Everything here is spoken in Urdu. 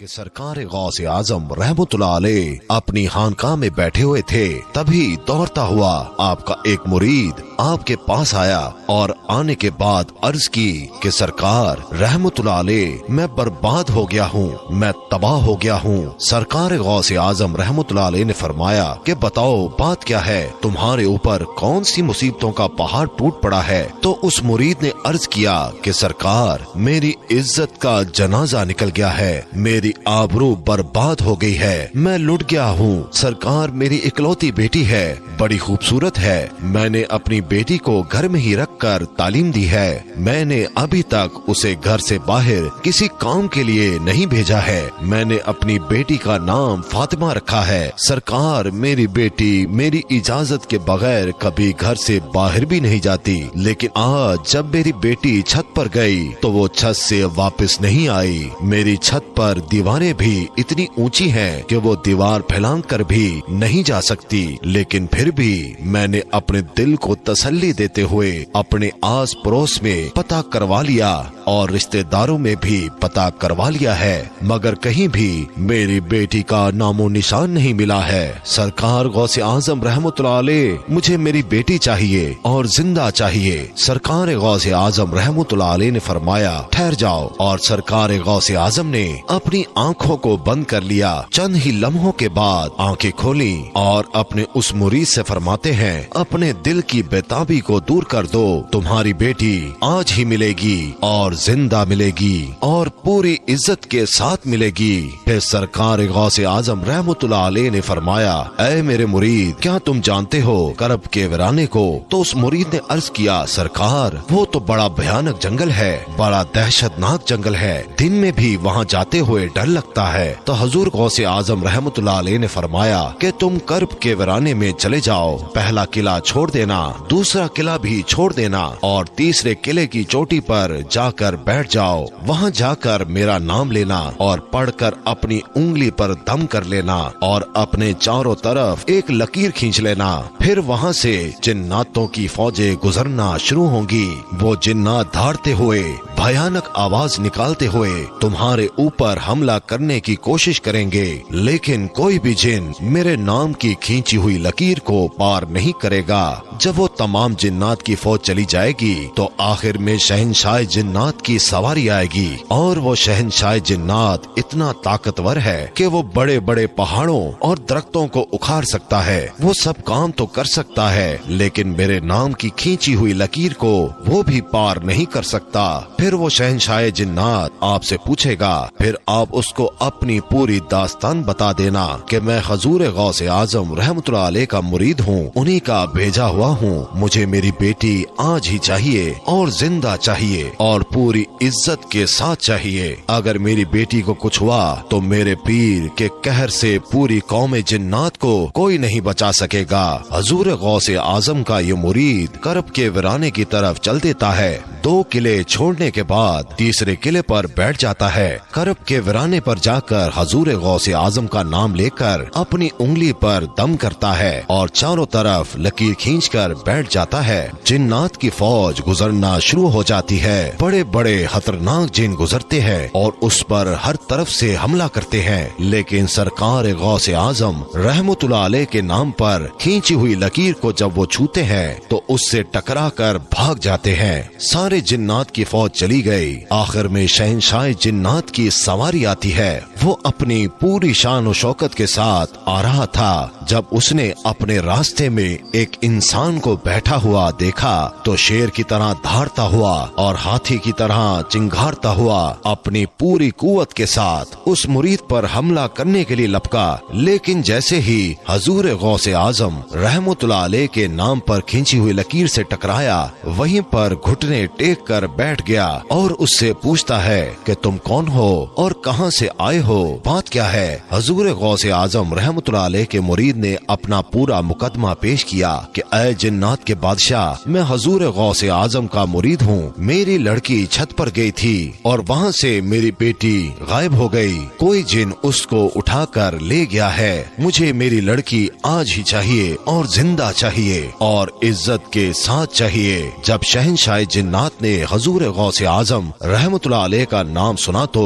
کہ سرکار غوث اعظم رحمتullah علیہ اپنی خانقاہ میں بیٹھے ہوئے تھے، تبھی دوڑتا ہوا آپ کا ایک مرید آپ کے پاس آیا اور آنے کے بعد عرض کی کہ سرکار رحمتullah علیہ میں برباد ہو گیا ہوں، میں تباہ ہو گیا ہوں۔ سرکار غوث اعظم رحمتullah علیہ نے فرمایا کہ بتاؤ بات کیا ہے، تمہارے اوپر کون سی مصیبتوں کا پہاڑ ٹوٹ پڑا ہے؟ تو اس مرید نے عرض کیا کہ سرکار میری عزت کا جنازہ نکل گیا ہے، میری آبرو برباد ہو گئی ہے، میں لٹ گیا ہوں۔ سرکار میری اکلوتی بیٹی ہے، بڑی خوبصورت ہے، میں نے اپنی بیٹی کو گھر میں ہی رکھ کر تعلیم دی ہے، میں نے ابھی تک اسے گھر سے باہر کسی کام کے لیے نہیں بھیجا ہے، میں نے اپنی بیٹی کا نام فاطمہ رکھا ہے۔ سرکار میری بیٹی میری اجازت کے بغیر کبھی گھر سے باہر بھی نہیں جاتی، لیکن آج جب میری بیٹی چھت پر گئی تو وہ چھت سے واپس نہیں آئی۔ میری چھت پر دیواریں بھی اتنی اونچی ہیں کہ وہ دیوار پھیلان کر بھی نہیں جا سکتی، لیکن پھر بھی میں نے اپنے دل کو تسلی دیتے ہوئے اپنے آس پڑوس میں پتہ کروا لیا اور رشتہ داروں میں بھی پتہ کروا لیا ہے، مگر کہیں بھی میری بیٹی کا نام و نشان نہیں ملا ہے۔ سرکار غوث اعظم رحمتullah علیہ مجھے میری بیٹی چاہیے اور زندہ چاہیے۔ سرکار غوث اعظم رحمتullah علیہ نے فرمایا ٹھہر جاؤ، اور سرکار غوث اعظم نے اپنی آنکھوں کو بند کر لیا۔ چند ہی لمحوں کے بعد آنکھیں کھولی اور اپنے اس مرید سے فرماتے ہیں اپنے دل کی بےتابی کو دور کر دو، تمہاری بیٹی آج ہی ملے گی اور زندہ ملے گی اور پوری عزت کے ساتھ ملے گی۔ پھر سرکار غوث اعظم رحمتullah علیہ نے فرمایا اے میرے مرید کیا تم جانتے ہو کرب کے ویرانے کو؟ تو اس مرید نے عرض کیا سرکار وہ تو بڑا بھیانک جنگل ہے، بڑا دہشت ناک جنگل ہے، دن میں بھی وہاں جاتے ہوئے ڈر لگتا ہے۔ تو حضور غوث اعظم رحمتullah علیہ نے فرمایا کہ تم کرب کے ویرانے میں چلے جاؤ، پہلا قلعہ چھوڑ دینا، دوسرا قلعہ بھی چھوڑ دینا اور تیسرے قلعے کی چوٹی پر جا کر بیٹھ جاؤ، وہاں جا کر میرا نام لینا اور پڑھ کر اپنی انگلی پر دم کر لینا اور اپنے چاروں طرف ایک لکیر کھینچ لینا، پھر وہاں سے جناتوں کی فوجیں گزرنا شروع ہوں گی، وہ جنات دھاڑتے ہوئے بھیانک آواز نکالتے ہوئے تمہارے اوپر حملہ کرنے کی کوشش کریں گے، لیکن کوئی بھی جن میرے نام کی کھینچی ہوئی لکیر کو پار نہیں کرے گا۔ جب وہ تمام جنات کی فوج چلی جائے گی تو آخر میں شہنشاہ جنات کی سواری آئے گی، اور وہ شہنشاہ جنات اتنا طاقتور ہے کہ وہ بڑے بڑے پہاڑوں اور درختوں کو اکھاڑ سکتا ہے، وہ سب کام تو کر سکتا ہے لیکن میرے نام کی کھینچی ہوئی لکیر کو وہ بھی پار نہیں کر سکتا۔ پھر وہ شہنشاہ جنات آپ سے پوچھے گا، پھر آپ اس کو اپنی پوری داستان بتا دینا کہ میں حضور غوث اعظم رحمتullah علیہ کا مرید ہوں، انہی کا بھیجا ہوا ہوں، مجھے میری بیٹی آج ہی چاہیے اور زندہ چاہیے اور پوری عزت کے ساتھ چاہیے۔ اگر میری بیٹی کو کچھ ہوا تو میرے پیر کے قہر سے پوری قوم جنات کو کوئی نہیں بچا سکے گا۔ حضور غوث اعظم کا یہ مرید کرب کے ویرانے کی طرف چل دیتا ہے، 2 قلعے چھوڑنے کے بعد تیسرے قلعے پر بیٹھ جاتا ہے، کرب کے ویرانے پر جا کر حضور غوث اعظم کا نام لے کر اپنی انگلی پر دم کرتا ہے اور چاروں طرف لکیر کھینچ کر بیٹھ جاتا ہے۔ جنات کی فوج گزرنا شروع ہو جاتی ہے، بڑے بڑے خطرناک جن گزرتے ہیں اور اس پر ہر طرف سے حملہ کرتے ہیں، لیکن سرکار غوث اعظم رحمتullah علیہ کے نام پر کھینچی ہوئی لکیر کو جب وہ چھوتے ہیں تو اس سے ٹکرا کر بھاگ جاتے ہیں۔ سارے جنات کی فوج چلی گئی، آخر میں شہنشاہ جنات کی سواری آتی ہے، وہ اپنی پوری شان و شوکت کے ساتھ آ رہا تھا۔ جب اس نے اپنے راستے میں ایک انسان کو بیٹھا ہوا دیکھا تو شیر کی طرح دھاڑتا ہوا اور ہاتھی کی طرح چنگھارتا ہوا اپنی پوری قوت کے ساتھ اس مرید پر حملہ کرنے کے لیے لپکا، لیکن جیسے ہی حضور غوث اعظم رحمتullah علیہ کے نام پر کھینچی ہوئی لکیر سے ٹکرایا، وہیں پر گھٹنے ٹیک کر بیٹھ گیا اور اس سے پوچھتا ہے کہ تم کون ہو اور کہاں سے آئے ہو، بات کیا ہے؟ حضور غوث اعظم رحمتullah علیہ کے مرید نے اپنا پورا مقدمہ پیش کیا کہ اے جنات کے بادشاہ، میں حضور غوث اعظم کا مرید ہوں، میری لڑکی چھت پر گئی تھی اور وہاں سے میری بیٹی غائب ہو گئی، کوئی جن اس کو اٹھا کر لے گیا ہے، مجھے میری لڑکی آج ہی چاہیے اور زندہ چاہیے اور عزت کے ساتھ چاہیے۔ جب شہنشاہ جنات نے حضور غوث اعظم رحمتullah علیہ کا نام سنا تو